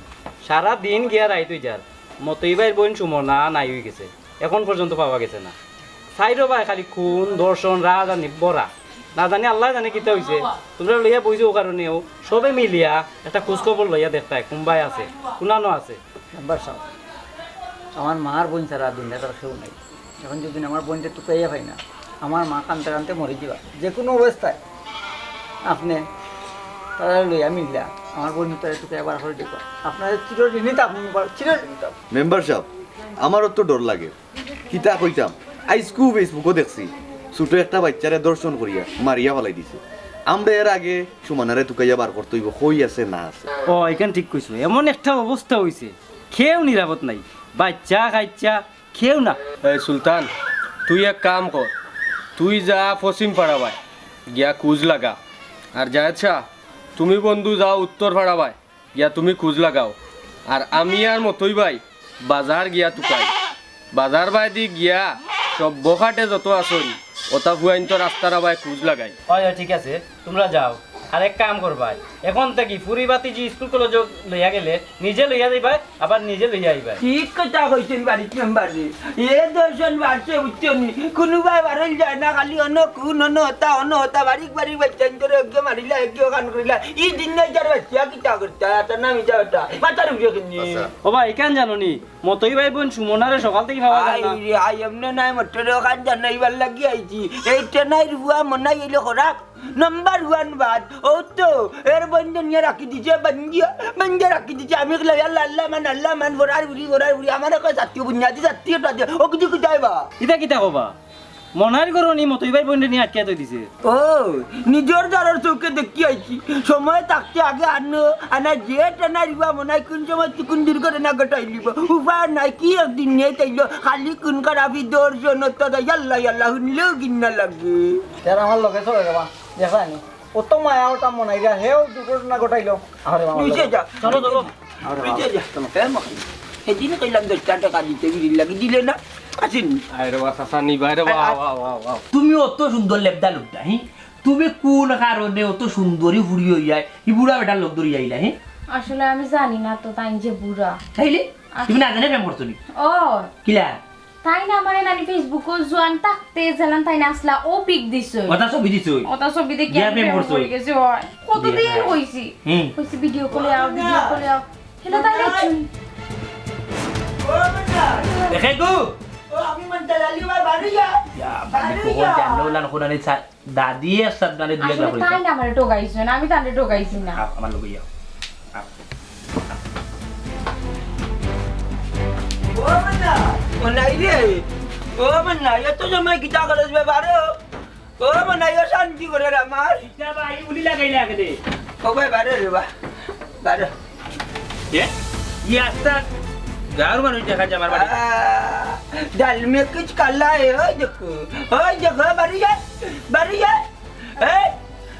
সারা দিন গিয়া রাই তুই যার মতই ভাই বোন সুমনা নাই হয়ে গেছে এখন পর্যন্ত পাওয়া গেছে না সাইডও ভাই খালি খুন দর্শন রাজানি বরা না জানি আল্লাহ জানে কিতা হয়েছে তোমরা লইয়া বইছো ও কারণেও সবে মিলিয়া একটা খোঁজখবর লইয়া দেখতাই কোনবাই আছে কোনানো আছে নাম্বার সাহেব আমার মার বোন ছাড়া দুনিয়া তার কেউ নাই এখন যদি আমার বোনটা তো পেয়ে পাই না আমার মা কানতে কানতে মরে যাবা যে কোনো অবস্থায় আপনি তারা লইয়া মিললা আমার বোন তারা একটু এবার করে দেখো আপনার চিরঋণী তো আপনি চিরঋণী তো মেম্বার সাহেব আমারও তো ডর লাগে কিতা কইতাম আইসকু ফেসবুকও দেখছি ছোট একটা বাচ্চারে দর্শন করিয়া মারিয়া ফেলাই দিছে আমরা এর আগে সুমানারে তুকাইয়া বার করতে হইব কই আছে না আছে ও এখান ঠিক কইছো এমন একটা অবস্থা হইছে খেয়েও নিরাপদ নাই বাচ্চা খাইচ্চা খেয়েও না এই সুলতান তুই এক কাম কর তুই যা পশ্চিম পাড়া ভাই গিয়া খুঁজ লাগা আর যাচ্ছা তুমি বন্ধু যাও উত্তর পাড়া ভাই গিয়া তুমি খুঁজ লাগাও আর আমি আর মতই ভাই বাজার গিয়া তুকাই বাজার বাই দি গিয়া সব বখাটে যত আসন ওটা ফুয়াইন তো রাস্তার ভাই খুঁজ লাগাই হয় ঠিক আছে তোমরা যাও আর এক কাম করবা এখন থেকে ফুরি বাতি যে স্কুল কলেজ লইয়া গেলে নিজে লইয়া যাইবা আবার নিজে লইয়া আইবা ঠিক কথা কইছেন বাড়ির মেম্বারে এ দর্শন বাড়ছে উচ্চনি কোনোবাই বাড়িল যায় না খালি কোন হতা বাড়ি বাচ্চান ধরে একে মারিলা একে গান করিলা ই দিন নাই যার বাচ্চা কিতা করতে তার নাম ইটা ওটা মাথার উঠে কিনি ও ভাই কেন জানো নি মতই ভাই বোন সুমনারে সকাল থেকে খাওয়া যায় না আই এমনে নাই মটর গান জানাইবার লাগি আইছি এইটা নাই রুয়া মনাই এলো খরাক নাম্বার 1 বাদ ও তো এর বন্ধ নিয়ে রাখি দিছে বন্ধ রাখি দিছে আমি আল্লাহ মান ভরার বুড়ি আমার কাছে জাতীয় বুনিয়াদি জাতীয়টা ও কিছু যাইবা ইটা কিতা কবা মনার করনি মতই ভাই বোন নিয়ে আটকে তো দিছে ও নিজের দ্বারার চোখে দেখি আইছি সময় থাকতে আগে আনা যে টানা রিবা মনাই কোন সময় কোন দুর্ঘটনা ঘটাইলিব উপায় নাই কি একদিন নিয়ে তাইলো খালি কোন খারাপি দর্শন তো আল্লাহ শুনলেও কিনা লাগে তার আমার লগে চলে যাবা দেখানি অত মায়া ওটা মনাই গা হেও দুর্ঘটনা ঘটাইলো আরে বাবা নিচে যা চলো চলো নিচে যা সেদিন কইলাম 10 টাকা দিতে লাগে দিলে না আসেন আরে বাবা সাসা নিবাই রে বাহ বাহ বাহ বাহ তুমি অত সুন্দর লেবদা লোকটা হি তুমি কোন কারণে অত সুন্দরী ফুড়ি হই যায় ই বুড়া বেটার লোক ধরি আইলা হি আসলে আমি জানি না তো তাই যে বুড়া তাইলে তুমি না জানে প্রেম করছো নি ও কিলা তাই না আমার নানি ফেসবুকও জোয়ান থাকতে জানান তাই না আসলা ও পিক দিছে ওটা ছবি দিছো ওটা ছবি দেখি বিয়া আমি প্রেম প্রেম করছো? করে গেছি হয় কতদিন বিয়া। হইছি হুম। হইছি ভিডিও কলে আও হেলো তাই দেখছি দেখে গো ও আমি মনটা লালি বাড়ি যা মানে কোন জানো লান কোনানে দাদি সাদ মানে দুই আসলে একলা তাই না আমার টোকাইছে না আমি তারে টোকাইছি না আমার লোক ইয়া ও মনাই রে ও মনাই এত সময় কিতা করে বারো ও মনাই শান্তি করে রে আমার ইটা ভাই উলি লাগাইলা আগে দে ও ভাই বারো রে বারো ये ये आस्ता गार मानो देखा जा मार दाल में कुछ काला है ओ देखो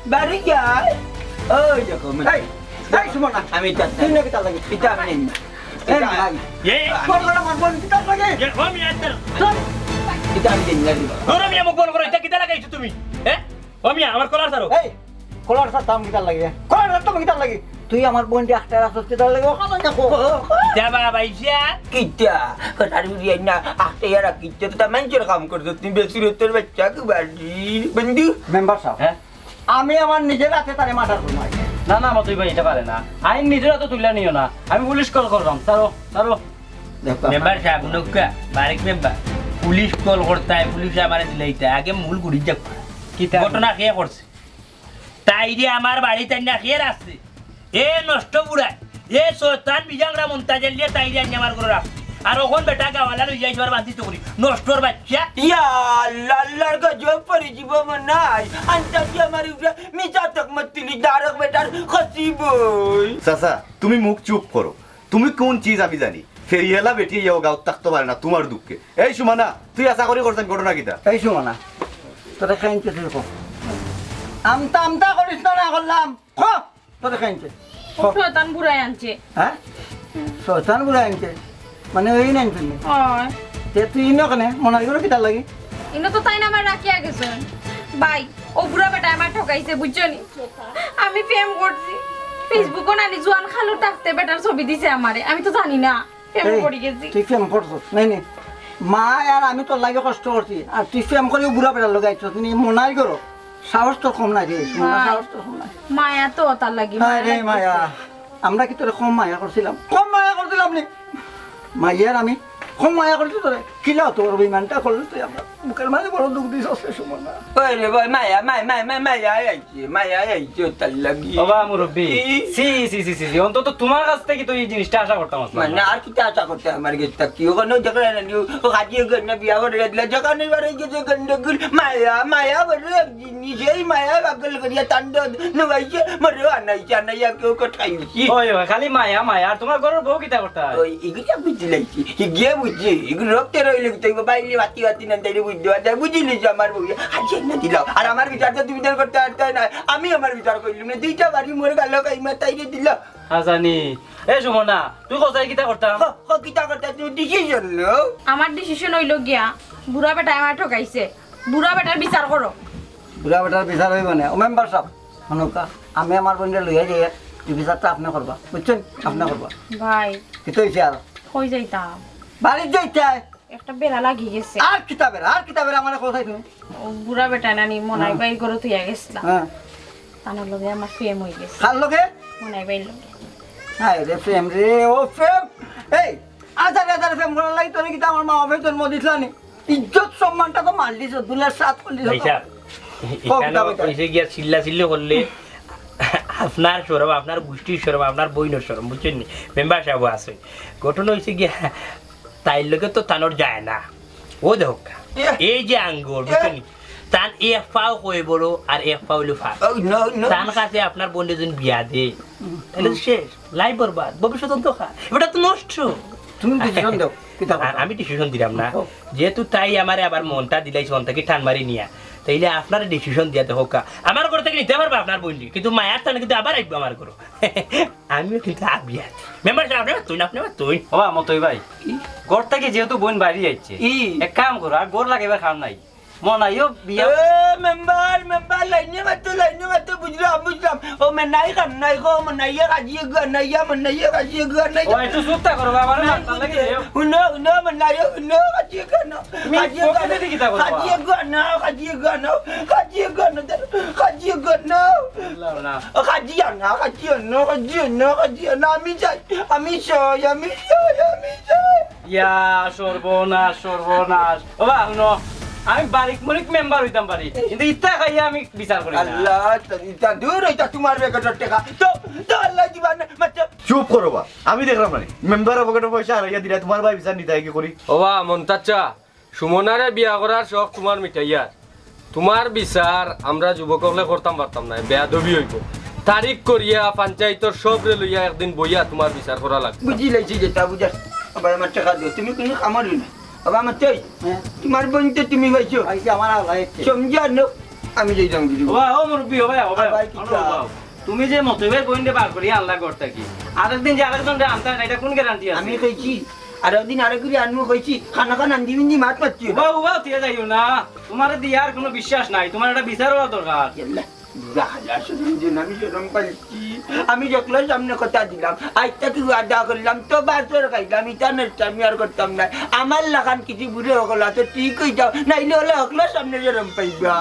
बारी जा ओ देखो मैं এই সুমনা আমি তা তুই না কিতা লাগে পিতা আমি এই ভাই ये কোন কোন মান কিতা লাগে ये हम ये अंदर পিতা আমি দিন दोनों मियां मुक बोल करो इता किता लगाई তুমি हैं हम या আমার কলার সারো এই কলার সাথে দাম কিতা লাগে কলার সাথে দাম কিতা লাগে তুই আমার বোন দি একটা রাস্তা কিতা লাগে ও কথা দেখো যা বাবা ইসা কিতা কথার বুঝিয়ে না আতে यार কিতা তো মানুষের কাম করছ তুমি বেশি রতের বাচ্চা কি বাড়ি বন্ধু মেম্বার সাহেব হ্যাঁ আমি আমার নিজের হাতে তারে মার্ডার করব না না মতই ভাই এটা পারে না আইন নিজেরা তো তুলে নিও না আমি পুলিশ কল করলাম ছাড়ো ছাড়ো মেম্বার সাহেব নৌকা বারিক মেম্বার পুলিশ কল করতে হয় পুলিশ আমারে দিলাইতে আগে মূল গুড়ি যাক কিতা ঘটনা কে করছে তাই যে আমার বাড়িতে না কে আসছে এ নষ্ট বুড়ায় এ শয়তান বিজাংরা মন্তাজের লিয়ে তাই যে আমার করে রাখছে আর ওখন বেটা গাওয়ালা লই যাইবার বান্তি তো করি নষ্টর বাচ্চা ইয়া আল্লাহর গজব পরি জীব মনাই আন্তাজি আমার উপরে মিছা তকমত তিলি দারক বেটার খসিবই চাচা তুমি মুখ চুপ করো তুমি কোন চিজ আমি জানি ফেরিয়ালা বেটি যাও গাঁত থাকতে পারে না তোমার দুঃখে এই সুমানা তুই আশা করি করছেন ঘটনা কিতা এই সুমনা তোরা খাইতে তুই কো আমতা করিস না করলাম খ তোরা খাইতে শয়তান বুড়াই আনছে হ্যাঁ শয়তান বুড়া আনছে মানে ওই নাই তুমি হয় তে তুই ইনো কেনে মনে হয় কিতা লাগে ইনো তো তাই না আমার রাখিয়া গেছেন ভাই ও বুড়া বেটা আমার ঠকাইছে বুঝছো নি আমি প্রেম করছি ফেসবুকও নানি জোয়ান খালু থাকতে বেটার ছবি দিছে আমারে আমি তো জানি না প্রেম এই, করে গেছি তুই প্রেম করছিস নাই নি মা আর আমি তোর লাগে কষ্ট করছি আর তুই প্রেম করেও বুড়া বেটা লগাইছ তুমি মনাই করো সাহস তো কম নাই রে সুমনা সাহস তো কম নাই মায়া তো তার লাগি হ্যাঁ রে মায়া আমরা কি তোরে কম মায়া করছিলাম নি মাইয়ার আমি কম মায়া করছি তোরে কিলা তোর অভিমানটা করলে তুই আমরা মুখের মাঝে বড় দুঃখ দিস সময় না ওই রে ভাই মায়া মায়া আইছে তার লাগি বাবা মুরব্বী সি সি সি সি অন্তত তোমার কাছ থেকে তো এই জিনিসটা আশা করতাম না। মানে আর কি আশা করতে আমার গেছে কি ওখানে জায়গা না ও হাজিয়ে গন্না বিয়া করে দিলা জায়গা নেই বারে গেছে গন্ডগোল মায়া বলে জিনিস এই মায়া পাগল করিয়া তান্ড নগাইছে মরে আনাইয়া কেউ কটাইছি ওই ওই খালি মায়া মায়া আর তোমার ঘরের বউ কিতা করতা ওই এগুলা বুঝি লাগছি গিয়ে বুঝছি এগুলো রক্তে রইলে তুই বাইলে বাতি না তাই বুঝতে পারছি বুঝিলি যে আমার বউ হাজিয়ে না দিলাম আর আমার বিচারটা তুমি বিচার করতে পারতে না আমি আমার বিচার করলাম না দুইটা বাড়ি মরে গেল কাইমা তাইরে দিল হাসানি এ সুমনা তুই কোথায় কিতা করতাম কিতা করতে তুমি ডিসিশন লো আমার ডিসিশন হইল গিয়া বুড়া বেটা আমার ঠকাইছে বুড়া বেটার বিচার করো বুড়া বেটার বিচার হইব না ও মেম্বার সাহেব হনুকা আমি আমার বোনকে লইয়া যাই এই বিচারটা আপনি করবা বুঝছেন আপনি করবা ভাই কিন্তু হয়েছে আর কই যাইতাম বাড়ির যাইতে একটা বেলা লাগি গেছে আর কিতাবের আমার কোথায় তুমি ও বুড়া বেটা নানি মনাই বাই করে তুই গেছিলাম হ্যাঁ তানোর লগে আমার ফেম হয়ে গেছে খাল লোকে মনাই বাই লগে হ্যাঁ রে প্রেম রে ও প্রেম এই আধার প্রেম করার লাগি তোর কিন্তু আমার মা বাবা জন্ম দিছিল নি ইজ্জত সম্মানটা তো মার দিছ দুলার সাথ করলি ভাইসা এখানে এসে গিয়া চিল্লা করলে আপনার সরম আপনার গোষ্ঠীর সরম আপনার বইনের সরম বুঝছেন নি মেম্বার সাহেব আছে ঘটনা হয়েছে গিয়া তাই লোকে তো তানোর যায় না ও দেখো এই যে আঙ্গুর বুঝছেন নি তান এক পাও কয়ে বড় আর এক পাও হইলো ফাঁক তার কাছে আপনার বোনের জন্য বিয়া দে তাহলে তো শেষ লাইফ বরবাদ ভবিষ্যৎ অন্ধকার এটা তো নষ্ট তুমি ডিসিশন দাও কিতা আমি ডিসিশন দিলাম না যেহেতু তাই আমার আবার মনটা দিলাই মন থেকে টান মারি নিয়া তাইলে আপনার ডিসিশন দিয়াতে হোক আমার ঘর থেকে নিতে পারবো আপনার বন্ধু কিন্তু মায়ার টানে কিন্তু আবার আসবো আমার ঘর আমিও কিন্তু আবিয়া মেম্বার সাহেব আপনি তুই না আপনি তুই বাবা মতই ভাই ঘর থেকে যেহেতু বোন বাইরে যাচ্ছে এক কাম করো আর গোর লাগাইবার খাম নাই মনাইও বিয়া মেম্বার লাইনে মাত্র বুঝলাম ও মেনাই কান্নাই গো মনাইয়া কাজিয়ে গানাইয়া মনাইয়া কাজিয়ে গানাইয়া ও একটু চুপটা করো বাবা রে মাথা লাগি দেও উনো মনাইয়া উনো কাজিয়ে গানা কাজিয়ে গানা আমি চাই ইয়া সর্বনাশ সর্বনাশ বাবা শুনো আমি বারিক মরিক মেম্বার হইতাম পারি কিন্তু ইচ্ছা খাইয়া আমি বিচার করি না আল্লাহ তা দূর হইতা তোমার বেগটার টাকা তো আল্লাহ দিবান মাত্র চুপ করো বা আমি দেখলাম না মেম্বারের পকেটে পয়সা হারাইয়া দিলা তোমার ভাই বিচার নিতে কি করি ওবা মন্তাচ্চা সুমনারে বিয়া করার শখ তোমার মিটাইয়ার তোমার বিচার আমরা যুবকলে করতাম পারতাম না বেয়াদবি হইব তারিখ করিয়া পঞ্চায়েতর সবরে লইয়া একদিন বইয়া তোমার বিচার করা লাগবে বুঝি লাইছি যেটা বুঝাস আবার আমার টাকা দিও তুমি কোনো খামারি না আবার আমার চাই তোমার বোনতে তুমি পাইছো আইছে আমার আল্লাহ সমঝা নো আমি যাই যাম দিদি বাবা ও মুরব্বি ও ভাই তুমি যে মতইবের বইন্ডে বার করি আল্লাহ করতে কি আরেকদিন যে আরেকজন আনতা এটা কোন গ্যারান্টি আছে আমি কইছি আর একদিন আরেক করে আনবো কইছি খানা আন্দি বিন্দি মাত পাচ্ছি বাবা তুই যাইও না তোমার দিয়ার কোনো বিশ্বাস নাই তোমার একটা বিচার হওয়া দরকার আমি যখন সামনে কথা দিলাম আজটা কি আড্ডা করলাম তো বাসর খাইলাম ইটা নেস্টা আমি আর করতাম না আমার লাগান কিছু বুড়ে হকল আছে ঠিক হয়ে যাও নাইলে হলে হকলো সামনে যেরম পাইবা